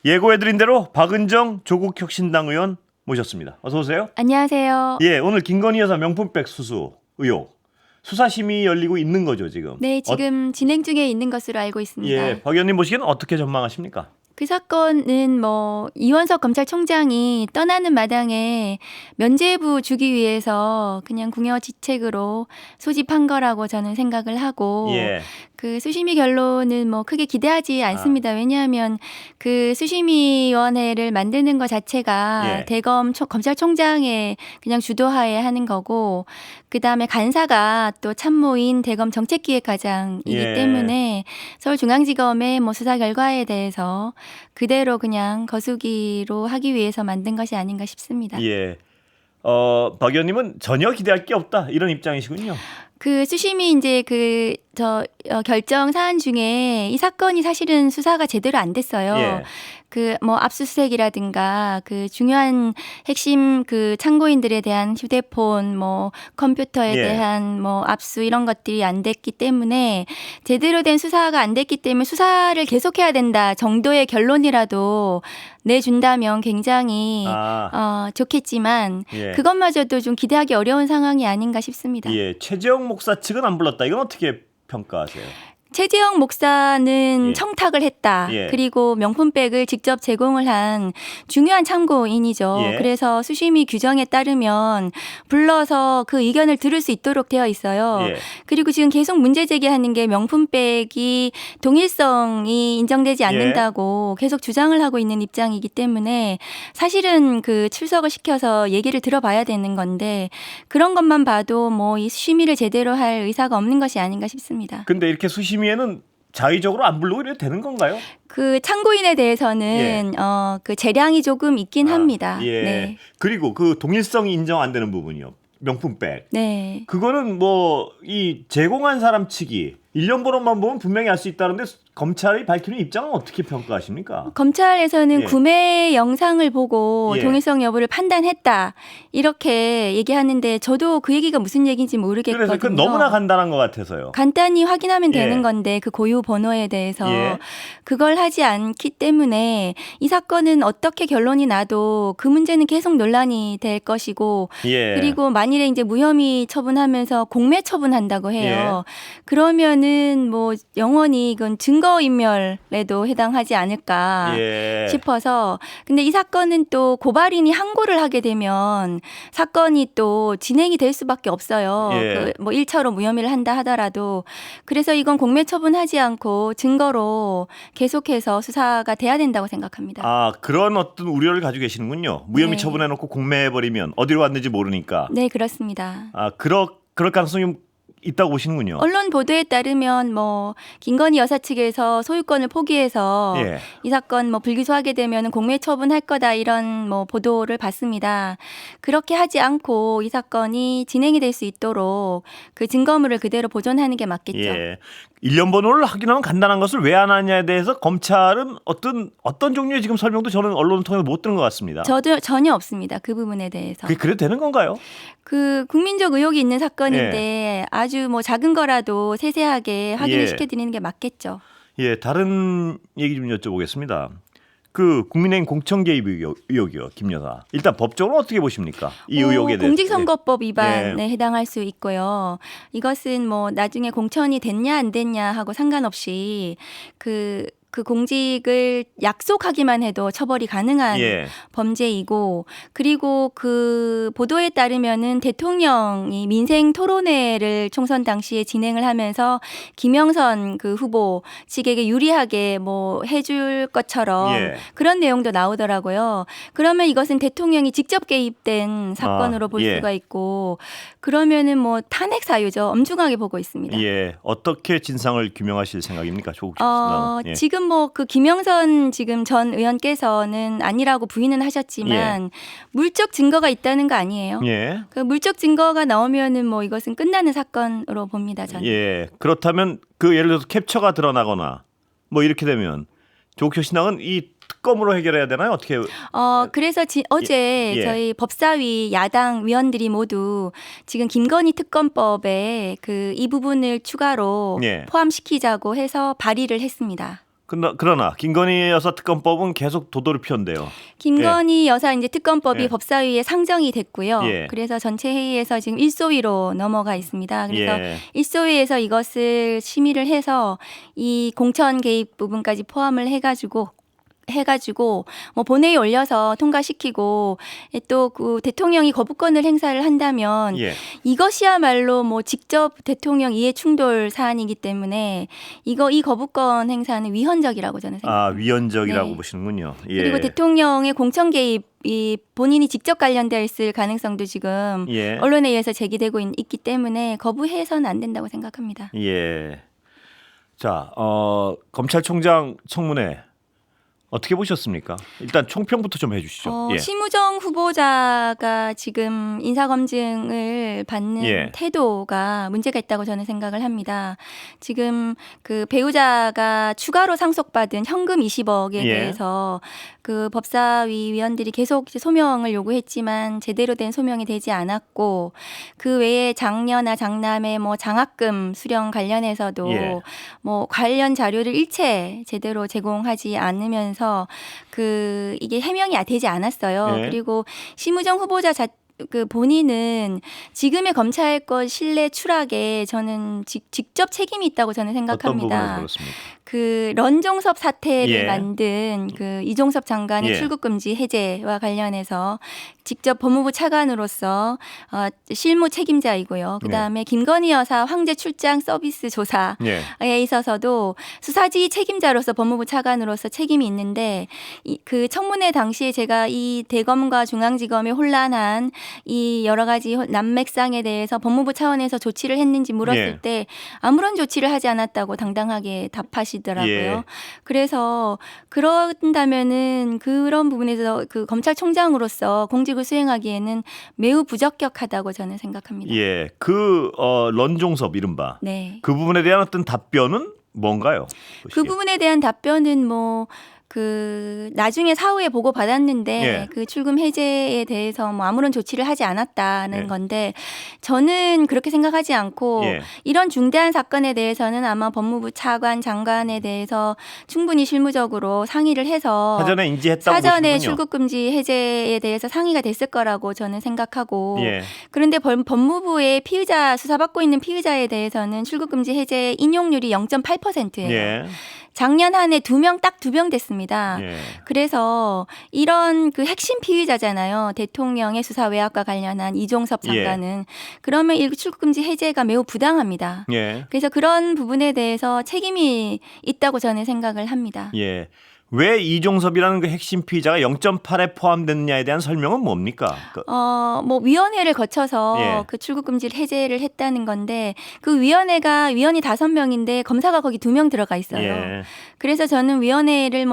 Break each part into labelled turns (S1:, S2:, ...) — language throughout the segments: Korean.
S1: 예고해드린 대로 박은정 조국혁신당 의원 모셨습니다. 어서 오세요.
S2: 안녕하세요.
S1: 예, 오늘 김건희 여사 명품백 수수 의혹 수사심의 열리고 있는 거죠 지금.
S2: 네, 지금 진행 중에 있는 것으로 알고 있습니다.
S1: 예, 박 의원님 보시기에는 어떻게 전망하십니까?
S2: 그 사건은 이원석 검찰총장이 떠나는 마당에 면죄부 주기 위해서 그냥 궁여지책으로 소집한 거라고 저는 생각을 하고
S1: 예,
S2: 그 수심위 결론은 크게 기대하지 않습니다. 왜냐하면 그 수심위원회를 만드는 것 자체가
S1: 예.
S2: 대검 검찰총장의 그냥 주도하에 하는 거고 그다음에 간사가 또 참모인 대검 정책기획과장이기
S1: 예.
S2: 때문에 서울중앙지검의 수사 결과에 대해서 그대로 그냥 거수기로 하기 위해서 만든 것이 아닌가 싶습니다.
S1: 예. 박 의원님은 전혀 기대할 게 없다 이런 입장이시군요.
S2: 그 수심이 이제 결정 사안 중에 이 사건이 사실은 수사가 제대로 안 됐어요.
S1: 예.
S2: 압수수색이라든가 그 중요한 핵심 그 참고인들에 대한 휴대폰, 컴퓨터에
S1: 예.
S2: 대한 압수 이런 것들이 안 됐기 때문에 제대로 된 수사가 안 됐기 때문에 수사를 계속해야 된다 정도의 결론이라도 내준다면 굉장히 좋겠지만
S1: 예.
S2: 그것마저도 좀 기대하기 어려운 상황이 아닌가 싶습니다.
S1: 예, 최재형 목사 측은 안 불렀다. 이건 어떻게 평가하세요?
S2: 최재형 목사는
S1: 예.
S2: 청탁을 했다.
S1: 예.
S2: 그리고 명품백을 직접 제공을 한 중요한 참고인이죠.
S1: 예.
S2: 그래서 수심위 규정에 따르면 불러서 그 의견을 들을 수 있도록 되어 있어요.
S1: 예.
S2: 그리고 지금 계속 문제 제기하는 게 명품백이 동일성이 인정되지 않는다고 계속 주장을 하고 있는 입장이기 때문에 사실은 그 출석을 시켜서 얘기를 들어봐야 되는 건데 그런 것만 봐도 이 수심위를 제대로 할 의사가 없는 것이 아닌가 싶습니다.
S1: 근데 이렇게 수심위에는 자의적으로 안 부르고 이래도 되는 건가요?
S2: 그 참고인에 대해서는 그 재량이 조금 있긴 합니다.
S1: 예.
S2: 네.
S1: 그리고 그 동일성이 인정 안 되는 부분이요. 명품백.
S2: 네.
S1: 그거는 이 제공한 사람 측이 일련 번호만 보면 분명히 알 수 있다는데 검찰이 밝히는 입장은 어떻게 평가하십니까?
S2: 검찰에서는
S1: 예.
S2: 구매 영상을 보고
S1: 예.
S2: 동일성 여부를 판단했다 이렇게 얘기하는데 저도 그 얘기가 무슨 얘기인지 모르겠거든요.
S1: 그래서 그건 너무나 간단한 것 같아서요.
S2: 간단히 확인하면
S1: 예.
S2: 되는 건데 그 고유 번호에 대해서
S1: 예.
S2: 그걸 하지 않기 때문에 이 사건은 어떻게 결론이 나도 그 문제는 계속 논란이 될 것이고
S1: 예.
S2: 그리고 만일에 이제 무혐의 처분하면서 공매 처분한다고 해요. 그러면은 영원히 이건 증거인멸에도 해당하지 않을까
S1: 예.
S2: 싶어서 근데 이 사건은 또 고발인이 항고를 하게 되면 사건이 또 진행이 될 수밖에 없어요.
S1: 예.
S2: 1차로 무혐의를 한다 하더라도 그래서 이건 공매 처분하지 않고 증거로 계속해서 수사가 돼야 된다고 생각합니다.
S1: 그런 어떤 우려를 가지고 계시는군요. 무혐의
S2: 네.
S1: 처분해놓고 공매해버리면 어디로 갔는지 모르니까.
S2: 네, 그렇습니다.
S1: 그럴 가능성이 있다고 보시는군요.
S2: 언론 보도에 따르면 김건희 여사 측에서 소유권을 포기해서
S1: 예.
S2: 이 사건 불기소하게 되면 공매 처분할 거다 이런 보도를 봤습니다. 그렇게 하지 않고 이 사건이 진행이 될 수 있도록 그 증거물을 그대로 보존하는 게 맞겠죠.
S1: 예. 일련 번호를 확인하면 간단한 것을 왜 안 하냐에 대해서 검찰은 어떤 종류의 지금 설명도 저는 언론을 통해서 못 들은 것 같습니다.
S2: 저도 전혀 없습니다. 그 부분에 대해서.
S1: 그래도 되는 건가요?
S2: 그 국민적 의혹이 있는 사건인데 아주 작은 거라도 세세하게 확인을
S1: 예.
S2: 시켜드리는 게 맞겠죠.
S1: 예, 다른 얘기 좀 여쭤보겠습니다. 그 국민의힘 공천 개입 의혹이요, 김 여사. 일단 법적으로 어떻게 보십니까? 이 의혹에 대해서.
S2: 공직선거법 위반에 해당할 수 있고요. 이것은 나중에 공천이 됐냐 안 됐냐 하고 상관없이 그 공직을 약속하기만 해도 처벌이 가능한 범죄이고 그리고 그 보도에 따르면은 대통령이 민생 토론회를 총선 당시에 진행을 하면서 김영선 그 후보 측에게 유리하게 해줄 것처럼 그런 내용도 나오더라고요. 그러면 이것은 대통령이 직접 개입된 사건으로 볼 수가 있고 그러면은 탄핵 사유죠. 엄중하게 보고 있습니다.
S1: 예, 어떻게 진상을 규명하실 생각입니까, 조국 씨?
S2: 지금 그 김영선 지금 전 의원께서는 아니라고 부인은 하셨지만 물적 증거가 있다는 거 아니에요?
S1: 예.
S2: 그 물적 증거가 나오면은 이것은 끝나는 사건으로 봅니다, 저는.
S1: 예. 그렇다면 예를 들어서 캡처가 드러나거나 이렇게 되면 조국혁신당은 이 특검으로 해결해야 되나요? 어떻게?
S2: 그래서 어제 저희 법사위 야당 위원들이 모두 지금 김건희 특검법에 이 부분을 추가로 포함시키자고 해서 발의를 했습니다.
S1: 그러나 김건희 여사 특검법은 계속 도돌이 피운대요.
S2: 김건희 여사 이제 특검법이
S1: 예.
S2: 법사위에 상정이 됐고요.
S1: 예.
S2: 그래서 전체 회의에서 지금 일소위로 넘어가 있습니다. 그래서
S1: 예.
S2: 일소위에서 이것을 심의를 해서 이 공천 개입 부분까지 포함을 해가지고 뭐 본회의 올려서 통과시키고 또 그 대통령이 거부권을 행사를 한다면
S1: 예.
S2: 이것이야말로 뭐 직접 대통령 이해 충돌 사안이기 때문에 이 거부권 행사는 위헌적이라고 저는 생각합니다.
S1: 위헌적이라고
S2: 네.
S1: 보시는군요. 예.
S2: 그리고 대통령의 공천 개입이 본인이 직접 관련되어 있을 가능성도 지금
S1: 예.
S2: 언론에 의해서 제기되고 있기 때문에 거부해서는 안 된다고 생각합니다.
S1: 예. 자, 검찰총장 청문회 어떻게 보셨습니까? 일단 총평부터 좀 해주시죠. 예.
S2: 심우정 후보자가 지금 인사검증을 받는
S1: 예.
S2: 태도가 문제가 있다고 저는 생각을 합니다. 지금 그 배우자가 추가로 상속받은 현금 20억에
S1: 예.
S2: 대해서 그 법사위 위원들이 계속 이제 소명을 요구했지만 제대로 된 소명이 되지 않았고 그 외에 장녀나 장남의 뭐 장학금 수령 관련해서도
S1: 예.
S2: 뭐 관련 자료를 일체 제대로 제공하지 않으면서 이게 해명이 되지 않았어요.
S1: 예.
S2: 그리고 심우정 후보자 그 본인은 지금의 검찰권 신뢰 추락에 저는 직접 책임이 있다고 저는
S1: 어떤 부분에서
S2: 생각합니다.
S1: 그렇습니까?
S2: 그 런종섭 사태를
S1: 예.
S2: 만든 그 이종섭 장관의
S1: 예.
S2: 출국 금지 해제와 관련해서 직접 법무부 차관으로서 실무 책임자이고요. 그다음에 김건희 여사 황제 출장 서비스 조사에
S1: 예.
S2: 있어서도 수사지 책임자로서 법무부 차관으로서 책임이 있는데 그 청문회 당시에 제가 이 대검과 중앙지검의 혼란한 이 여러 가지 난맥상에 대해서 법무부 차원에서 조치를 했는지 물었을
S1: 예.
S2: 때 아무런 조치를 하지 않았다고 당당하게 답하시더라고요.
S1: 예.
S2: 그래서 그런다면은 그런 부분에서 그 검찰총장으로서 공직을 수행하기에는 매우 부적격하다고 저는 생각합니다.
S1: 예. 런종섭 이른바.
S2: 네.
S1: 그 부분에 대한 어떤 답변은 뭔가요?
S2: 그 부분에 대한 답변은 뭐 나중에 사후에 보고 받았는데
S1: 예.
S2: 그 출금 해제에 대해서 뭐 아무런 조치를 하지 않았다는
S1: 예.
S2: 건데 저는 그렇게 생각하지 않고
S1: 예.
S2: 이런 중대한 사건에 대해서는 아마 법무부 차관 장관에 대해서 충분히 실무적으로 상의를 해서
S1: 사전에 인지했다고
S2: 사전에
S1: 보시는군요.
S2: 출국 금지 해제에 대해서 상의가 됐을 거라고 저는 생각하고
S1: 예.
S2: 그런데 법무부의 수사받고 있는 피의자에 대해서는 출국 금지 해제 인용률이 0.8%예요.
S1: 예.
S2: 작년 한 해 2명 딱 2명 됐습니다.
S1: 예.
S2: 그래서 이런 그 핵심 피의자잖아요. 대통령의 수사 외압과 관련한 이종섭 장관은. 그러면 이 출국금지 해제가 매우 부당합니다.
S1: 예.
S2: 그래서 그런 부분에 대해서 책임이 있다고 저는 생각을 합니다.
S1: 예. 왜 이종섭이라는 그 핵심 피의자가 0.8에 포함됐느냐에 대한 설명은 뭡니까?
S2: 뭐 위원회를 거쳐서
S1: 예.
S2: 그 출국 금지를 해제를 했다는 건데 그 위원이 5명인데 검사가 거기 2명 들어가 있어요.
S1: 예.
S2: 그래서 저는 위원회를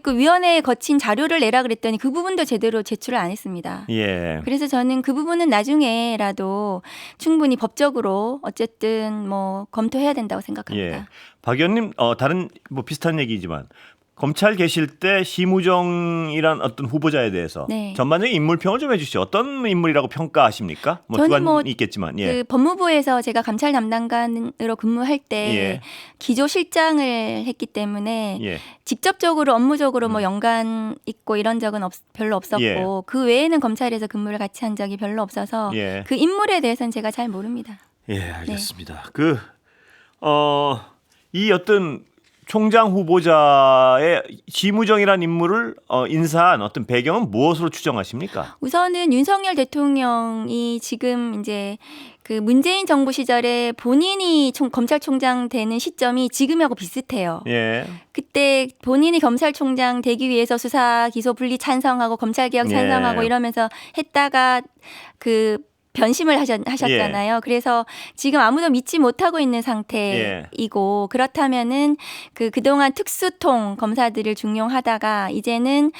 S2: 그 위원회에 거친 자료를 내라 그랬더니 그 부분도 제대로 제출을 안 했습니다.
S1: 예.
S2: 그래서 저는 그 부분은 나중에라도 충분히 법적으로 어쨌든 뭐 검토해야 된다고 생각합니다.
S1: 예. 박 의원님 다른 뭐 비슷한 얘기지만 검찰 계실 때 심우정이란 어떤 후보자에 대해서
S2: 네.
S1: 전반적인 인물평을 좀 해주시죠. 어떤 인물이라고 평가하십니까? 뭐
S2: 저는
S1: 주관이 있겠지만. 예.
S2: 그 법무부에서 제가 감찰 담당관으로 근무할 때
S1: 예.
S2: 기조실장을 했기 때문에
S1: 예.
S2: 직접적으로 업무적으로 뭐 연관 있고 이런 적은 별로 없었고
S1: 예.
S2: 그 외에는 검찰에서 근무를 같이 한 적이 별로 없어서
S1: 예.
S2: 그 인물에 대해서는 제가 잘 모릅니다.
S1: 예, 알겠습니다. 이 어떤 총장 후보자의 심우정이라는 인물을 인사한 어떤 배경은 무엇으로 추정하십니까?
S2: 우선은 윤석열 대통령이 지금 이제 그 문재인 정부 시절에 본인이 검찰총장 되는 시점이 지금하고 비슷해요.
S1: 예.
S2: 그때 본인이 검찰총장 되기 위해서 수사 기소 분리 찬성하고 검찰개혁 찬성하고
S1: 예.
S2: 이러면서 했다가 변심을 하셨잖아요.
S1: 예.
S2: 그래서 지금 아무도 믿지 못하고 있는 상태이고 그렇다면은 그동안 특수통 검사들을 중용하다가 이제는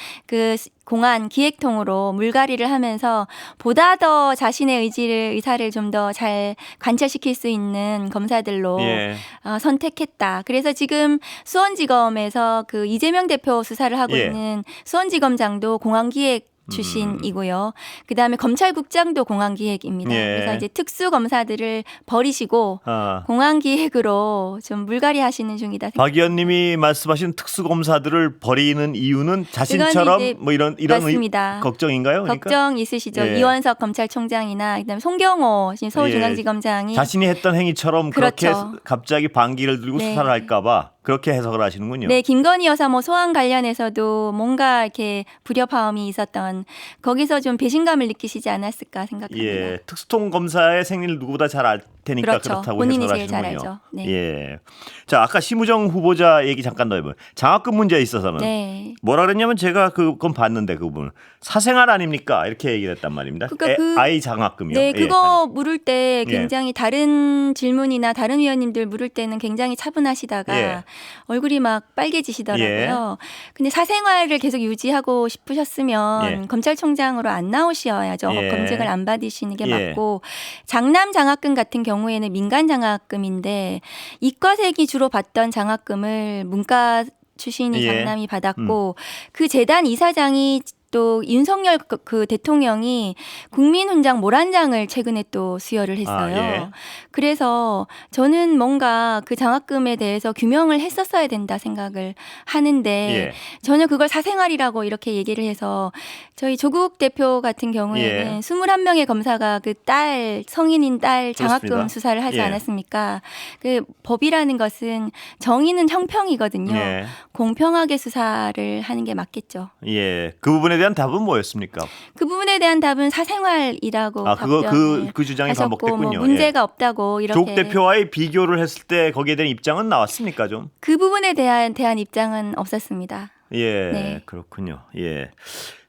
S2: 공안 기획통으로 물갈이를 하면서 보다 더 자신의 의사를 좀 더 잘 관철시킬 수 있는 검사들로
S1: 예.
S2: 선택했다. 그래서 지금 수원지검에서 이재명 대표 수사를 하고
S1: 예.
S2: 있는 수원지검장도 공안기획 출신이고요. 그다음에 검찰국장도 공안기획입니다.
S1: 예.
S2: 그래서 이제 특수검사들을 버리시고 공안기획으로 좀 물갈이하시는 중이다.
S1: 박 의원님이 말씀하신 특수검사들을 버리는 이유는 자신처럼
S2: 이제
S1: 뭐 이런
S2: 맞습니다.
S1: 걱정인가요? 그러니까?
S2: 걱정 있으시죠.
S1: 예.
S2: 이원석 검찰총장이나 그다음에 송경호 지금 서울중앙지검장이
S1: 자신이 했던 행위처럼 그렇게
S2: 그렇죠.
S1: 갑자기 반기를 들고
S2: 네.
S1: 수사를 할까봐 그렇게 해석을 하시는군요.
S2: 네, 김건희 여사 뭐 소환 관련해서도 뭔가 이렇게 불협화음이 있었던 거기서 좀 배신감을 느끼시지 않았을까 생각합니다.
S1: 예, 특수통 검사의 생리를 누구보다 잘 알 테니까
S2: 그렇죠.
S1: 그렇다고
S2: 본인이
S1: 해석을
S2: 제일 잘
S1: 하시는군요.
S2: 알죠. 네.
S1: 예. 자, 아까 심우정 후보자 얘기 잠깐 더 해봐요. 장학금 문제에 있어서는
S2: 네.
S1: 뭐라 그랬냐면 제가 그건 봤는데 그 부분 사생활 아닙니까? 이렇게 얘기를 했단 말입니다.
S2: 그러니까
S1: 아이 장학금이요.
S2: 네,
S1: 예.
S2: 그거 물을 때
S1: 예.
S2: 굉장히 다른 질문이나 다른 위원님들 물을 때는 굉장히 차분하시다가
S1: 예.
S2: 얼굴이 막 빨개지시더라고요. 근데 사생활을 계속 유지하고 싶으셨으면
S1: 예.
S2: 검찰총장으로 안 나오셔야죠.
S1: 예.
S2: 검증을 안 받으시는 게
S1: 예.
S2: 맞고 장남 장학금 같은 경우에는 민간 장학금인데 이과생이 주로 받던 장학금을 문과 출신이
S1: 예.
S2: 장남이 받았고 그 재단 이사장이 또 윤석열 그 대통령이 국민훈장 모란장을 최근에 또 수여를 했어요.
S1: 예.
S2: 그래서 저는 뭔가 그 장학금에 대해서 규명을 했었어야 된다 생각을 하는데
S1: 예.
S2: 전혀 그걸 사생활이라고 이렇게 얘기를 해서 저희 조국 대표 같은 경우에는
S1: 예.
S2: 21명의 검사가 그 딸 성인인 딸 장학금
S1: 그렇습니다.
S2: 수사를 하지
S1: 예.
S2: 않았습니까? 그 법이라는 것은 정의는 형평이거든요.
S1: 예.
S2: 공평하게 수사를 하는 게 맞겠죠.
S1: 예. 그 부분에 대한 답은 뭐였습니까?
S2: 그 부분에 대한 답은 사생활이라고
S1: 그거
S2: 답변을
S1: 그 주장이
S2: 하셨고
S1: 반복됐군요.
S2: 뭐 문제가
S1: 예.
S2: 없다고 이렇게
S1: 조국 대표와의 비교를 했을 때 거기에 대한 입장은 나왔습니까 좀?
S2: 그 부분에 대한 입장은 없었습니다.
S1: 예,
S2: 네.
S1: 그렇군요. 예.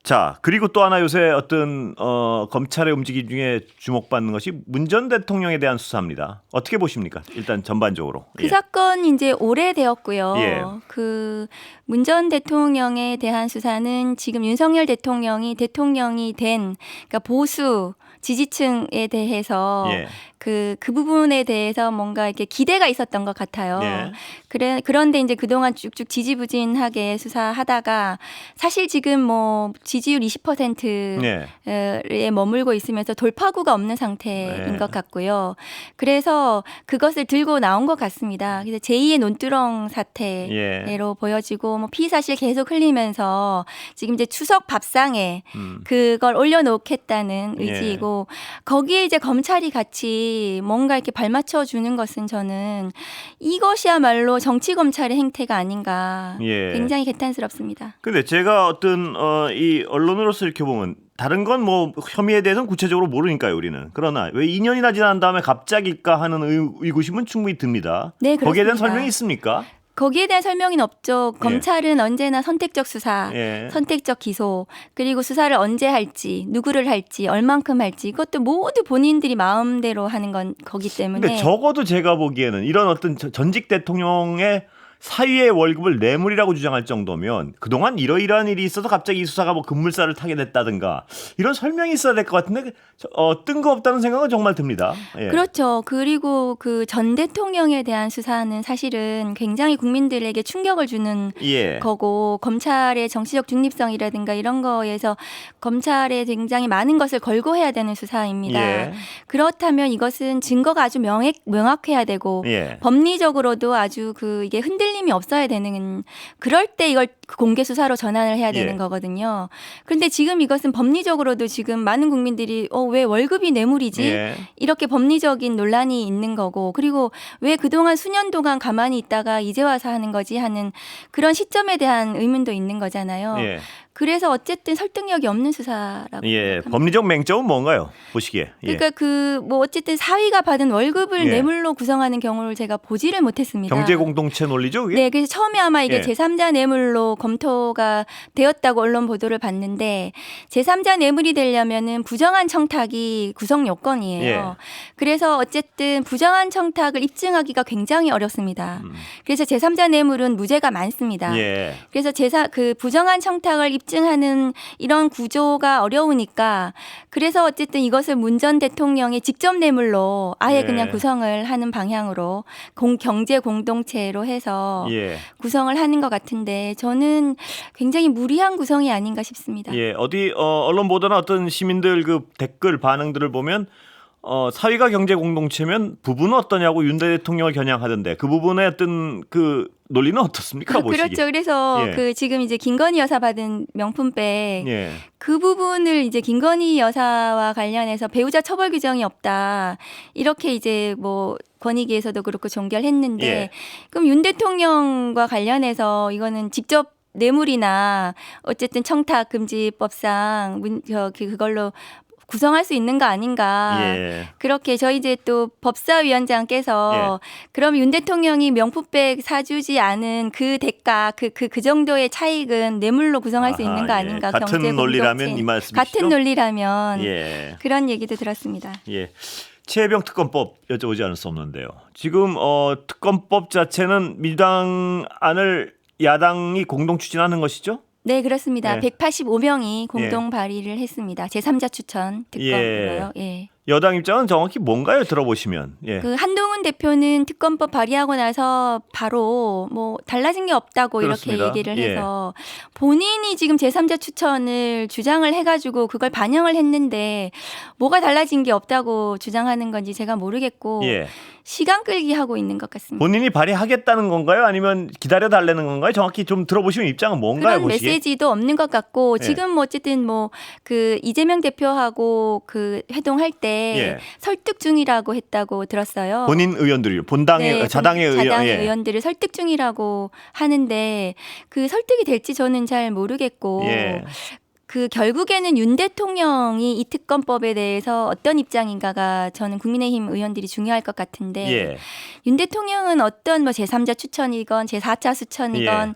S1: 자, 그리고 또 하나 요새 어떤 검찰의 움직임 중에 주목받는 것이 문 전 대통령에 대한 수사입니다. 어떻게 보십니까? 일단 전반적으로.
S2: 그
S1: 예.
S2: 사건 이제 오래되었고요.
S1: 예.
S2: 그 문 전 대통령에 대한 수사는 지금 윤석열 대통령이 된 그러니까 보수 지지층에 대해서
S1: 예.
S2: 그 부분에 대해서 뭔가 이렇게 기대가 있었던 것 같아요.
S1: 예.
S2: 그런데 이제 그동안 쭉쭉 지지부진하게 수사하다가 사실 지금 뭐 지지율 20%에
S1: 예.
S2: 머물고 있으면서 돌파구가 없는 상태인
S1: 네.
S2: 것 같고요. 그래서 그것을 들고 나온 것 같습니다. 그래서 제2의 논두렁 사태로
S1: 예.
S2: 보여지고 뭐 피의 사실 계속 흘리면서 지금 이제 추석 밥상에
S1: 음.
S2: 그걸 올려놓겠다는
S1: 예.
S2: 의지이고 거기에 이제 검찰이 같이 뭔가 이렇게 발맞춰 주는 것은 저는 이것이야말로 정치 검찰의 행태가 아닌가
S1: 예.
S2: 굉장히 개탄스럽습니다.
S1: 근데 제가 어떤 이 언론으로서 이렇게 보면 다른 건 뭐 혐의에 대해서는 구체적으로 모르니까요, 우리는. 그러나 왜 2년이나 지난 다음에 갑자기일까 하는 의구심은 충분히 듭니다.
S2: 네,
S1: 거기에 대한
S2: 그렇습니다.
S1: 설명이 있습니까?
S2: 거기에 대한 설명은 없죠. 검찰은 언제나 선택적 수사,
S1: 예.
S2: 선택적 기소, 그리고 수사를 언제 할지, 누구를 할지, 얼만큼 할지 이것도 모두 본인들이 마음대로 하는 건 거기 때문에.
S1: 근데 적어도 제가 보기에는 이런 어떤 전직 대통령의 사위의 월급을 뇌물이라고 주장할 정도면 그동안 이러이러한 일이 있어서 갑자기 이 수사가 뭐 급물살을 타게 됐다든가 이런 설명이 있어야 될 것 같은데 뜬금없다는 생각은 정말 듭니다. 예.
S2: 그렇죠. 그리고 그 전 대통령에 대한 수사는 사실은 굉장히 국민들에게 충격을 주는
S1: 예.
S2: 거고 명찰의 정치적 중립성이라든가 이런 거에서 검찰에 굉장히 많은 것을 걸고 해야 되는 수사입니다.
S1: 예.
S2: 그렇다면 이것은 증거가 아주 명확해야 되고
S1: 예.
S2: 법리적으로도 아주 이게 흔들림이 없어야 되는 그럴 때 이걸 공개 수사로 전환을 해야 되는
S1: 예.
S2: 거거든요. 그런데 지금 이것은 법리적으로도 지금 많은 국민들이 왜 월급이 뇌물이지?
S1: 예.
S2: 이렇게 법리적인 논란이 있는 거고 그리고 왜 그동안 수년 동안 가만히 있다가 이제 와서 하는 거지 하는 그런 시점에 대한 의문도 있는 거잖아요.
S1: 예.
S2: 그래서 어쨌든 설득력이 없는 수사라고
S1: 예.
S2: 생각합니다.
S1: 법리적 맹점은 뭔가요? 보시기에. 예.
S2: 그러니까 뭐 어쨌든 사위가 받은 월급을
S1: 예.
S2: 뇌물로 구성하는 경우를 제가 보지를 못했습니다.
S1: 경제 공동체 논리죠, 그게?
S2: 네, 그래서 처음에 아마 이게
S1: 예.
S2: 제3자 뇌물로 검토가 되었다고 언론 보도를 봤는데 제3자 뇌물이 되려면은 부정한 청탁이 구성 요건이에요.
S1: 예.
S2: 그래서 어쨌든 부정한 청탁을 입증하기가 굉장히 어렵습니다. 그래서 제3자 뇌물은 무죄가 많습니다.
S1: 예.
S2: 그래서 그 부정한 청탁을 입증하는 이런 구조가 어려우니까 그래서 어쨌든 이것을 문 전 대통령의 직접 뇌물로 아예
S1: 예.
S2: 그냥 구성을 하는 방향으로 경제 공동체로 해서
S1: 예.
S2: 구성을 하는 것 같은데 저는 굉장히 무리한 구성이 아닌가 싶습니다.
S1: 예. 어디 언론 보도나 어떤 시민들 그 댓글 반응들을 보면 사회가 경제 공동체면 부부는 어떠냐고 윤 대통령을 겨냥하던데 그 부분의 어떤 그 논리는 어떻습니까? 보시기에?
S2: 그렇죠. 그래서
S1: 예.
S2: 그 지금 이제 김건희 여사 받은 명품백
S1: 예.
S2: 그 부분을 이제 김건희 여사와 관련해서 배우자 처벌 규정이 없다 이렇게 이제 뭐 권익위에서도 그렇고 종결했는데
S1: 예.
S2: 그럼 윤 대통령과 관련해서 이거는 직접 뇌물이나 어쨌든 청탁금지법상 그걸로 구성할 수 있는 거 아닌가.
S1: 예.
S2: 그렇게 저희 이제 또 법사위원장께서 그럼 윤 대통령이 명품백 사주지 않은 그 대가 그 정도의 차익은 뇌물로 구성할 수
S1: 아하,
S2: 있는 거
S1: 예.
S2: 아닌가.
S1: 같은
S2: 경제
S1: 논리라면
S2: 공동체.
S1: 이 말씀이시죠?
S2: 같은 논리라면
S1: 예.
S2: 그런 얘기도 들었습니다.
S1: 예. 최혜병 특검법 여쭤보지 않을 수 없는데요. 지금 특검법 자체는 민주당 안을 야당이 공동 추진하는 것이죠?
S2: 네, 그렇습니다.
S1: 예.
S2: 185명이 공동 발의를 했습니다. 제3자 추천 특검으로요. 예.
S1: 여당 입장은 정확히 뭔가요? 들어보시면. 예.
S2: 그 한동훈 대표는 특검법 발의하고 나서 바로 뭐 달라진 게 없다고
S1: 그렇습니다.
S2: 이렇게 얘기를
S1: 예.
S2: 해서 본인이 지금 제3자 추천을 주장을 해가지고 그걸 반영을 했는데 뭐가 달라진 게 없다고 주장하는 건지 제가 모르겠고
S1: 예.
S2: 시간 끌기 하고 있는 것 같습니다.
S1: 본인이 발의하겠다는 건가요? 아니면 기다려 달라는 건가요? 정확히 좀 들어보시면 입장은 뭔가요?
S2: 그런
S1: 보시기에?
S2: 메시지도 없는 것 같고
S1: 예.
S2: 지금 뭐 어쨌든 뭐 그 이재명 대표하고 그 회동할 때
S1: 예.
S2: 설득 중이라고 했다고 들었어요.
S1: 본인 의원들이요. 본당의
S2: 네,
S1: 자당의 의원.
S2: 자당의
S1: 예.
S2: 의원들을 설득 중이라고 하는데 그 설득이 될지 저는 잘 모르겠고
S1: 예.
S2: 그 결국에는 윤 대통령이 이 특검법에 대해서 어떤 입장인가가 저는 국민의힘 의원들이 중요할 것 같은데
S1: 예.
S2: 윤 대통령은 어떤 뭐 제3자 추천이건 제4자 추천이건
S1: 예.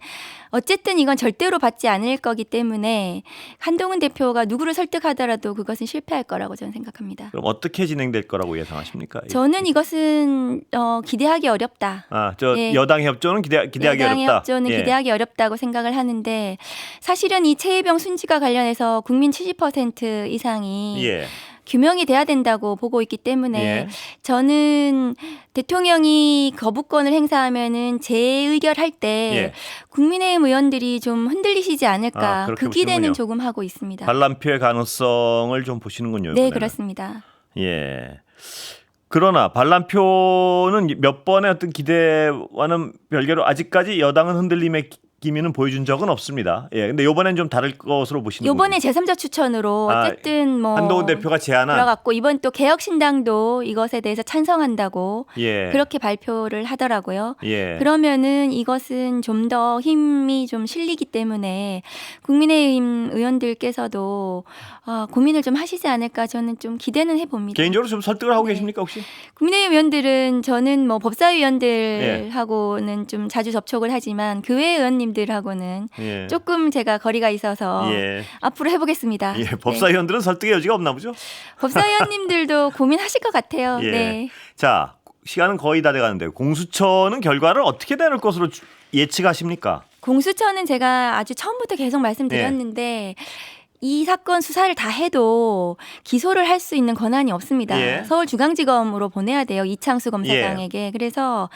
S2: 어쨌든 이건 절대로 받지 않을 거기 때문에 한동훈 대표가 누구를 설득하더라도 그것은 실패할 거라고 저는 생각합니다.
S1: 그럼 어떻게 진행될 거라고 예상하십니까?
S2: 저는 이것은 기대하기 어렵다. 예.
S1: 여당 협조는 기대하기
S2: 여당의
S1: 어렵다.
S2: 협조는
S1: 예.
S2: 기대하기 어렵다고 생각을 하는데 사실은 이 최혜병 순지가 관련해서 국민 70% 이상이
S1: 예.
S2: 규명이 돼야 된다고 보고 있기 때문에
S1: 예.
S2: 저는 대통령이 거부권을 행사하면은 재의결할 때
S1: 예.
S2: 국민의힘 의원들이 좀 흔들리시지 않을까
S1: 그렇게
S2: 그 기대는
S1: 보시는군요.
S2: 조금 하고 있습니다.
S1: 반란표의 가능성을 좀 보시는군요.
S2: 네,
S1: 이번에는.
S2: 그렇습니다.
S1: 예. 그러나 반란표는 몇 번의 어떤 기대와는 별개로 아직까지 여당은 흔들림의 기미는 보여준 적은 없습니다. 예. 근데 이번엔 좀 다를 것으로 보시는
S2: 이번에 제3자 추천으로 어쨌든 뭐
S1: 한동훈 대표가 제안한
S2: 들어갔고 이번 또 개혁신당도 이것에 대해서 찬성한다고
S1: 예.
S2: 그렇게 발표를 하더라고요.
S1: 예.
S2: 그러면은 이것은 좀 더 힘이 좀 실리기 때문에 국민의힘 의원들께서도 고민을 좀 하시지 않을까 저는 좀 기대는 해봅니다.
S1: 개인적으로 좀 설득을 하고
S2: 네.
S1: 계십니까 혹시?
S2: 국민의힘 의원들은 저는 뭐 법사위원들하고는 좀 자주 접촉을 하지만 교회 의원님들하고는
S1: 예.
S2: 조금 제가 거리가 있어서
S1: 예.
S2: 앞으로 해보겠습니다.
S1: 예.
S2: 네.
S1: 법사위원들은 설득의 여지가 없나 보죠?
S2: 법사위원님들도 고민하실 것 같아요.
S1: 예.
S2: 네.
S1: 자, 시간은 거의 다 돼가는데 공수처는 결과를 어떻게 내놓을 것으로 예측하십니까?
S2: 공수처는 제가 아주 처음부터 계속 말씀드렸는데 이 사건 수사를 다 해도 기소를 할 수 있는 권한이 없습니다.
S1: 예.
S2: 서울중앙지검으로 보내야 돼요. 이창수 검사장에게. 그래서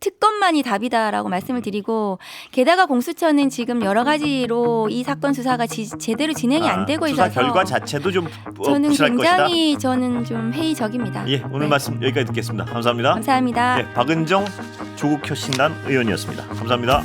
S2: 특검만이 답이다라고 말씀을 드리고 게다가 공수처는 지금 여러 가지로 이 사건 수사가 제대로 진행이 안 되고
S1: 수사
S2: 있어서
S1: 결과 자체도 좀
S2: 저는
S1: 부실할
S2: 굉장히 저는 좀 회의적입니다.
S1: 예, 오늘
S2: 네.
S1: 말씀 여기까지 듣겠습니다. 감사합니다.
S2: 감사합니다.
S1: 네, 박은정 조국혁신단 의원이었습니다. 감사합니다.